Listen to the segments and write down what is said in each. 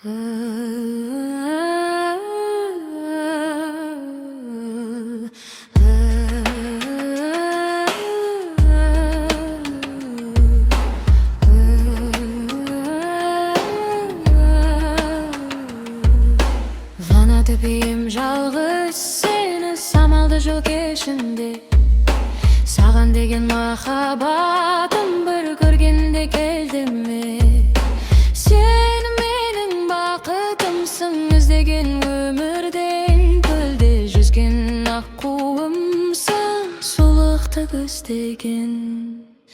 Vana tepeyim жалғыз seni самалды жол кешінде Саған деген махаббатым бір көргенде келді ме Сен менің бақытымсың іздеген өмірден көлде жүзген аққуымсың сұлулықты көздеген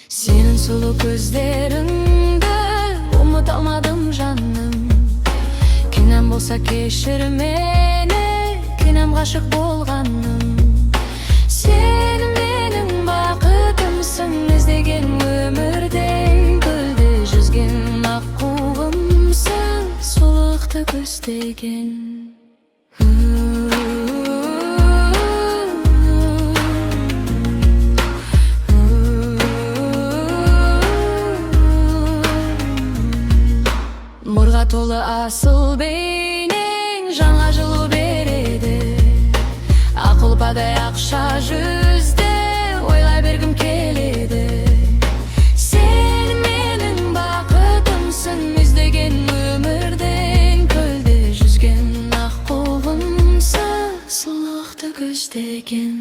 Сенің сұлу көздеріңді ұмыта алмадым жаным Кінәм болса кешір мені кінәм ғашық болғаным Сен менің бақытымсың іздеген өмірден көлде жүзген аққуымсың сұлулықты көздеген Нұрға толы асыл бейнең жанға жылу береді Ақ ұлпадай ақша жүзді ойлай бергім келеді Сен менің бақытымсың іздеген өмірден көлде жүзген аққуымсың сұлулықты көздеген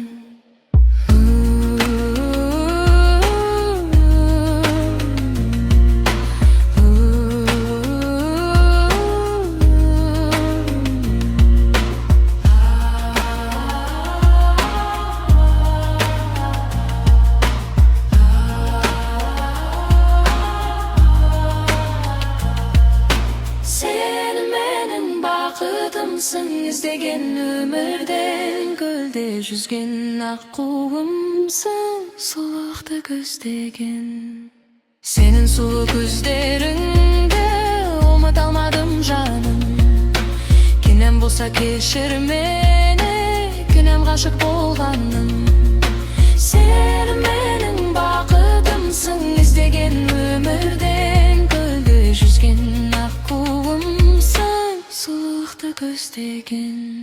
Бақытымсың іздеген өмірден көлде жүзген аққуымсың сұлулықты көздеген Сенің сұлу көздеріңді ұмыта алмадым жаным Кінәм болса кешір мені кінәм ғашық болғаным Сен менің бақытымсың іздеген өмірден көлде жүзген аққуымсың сұлулықты көздеген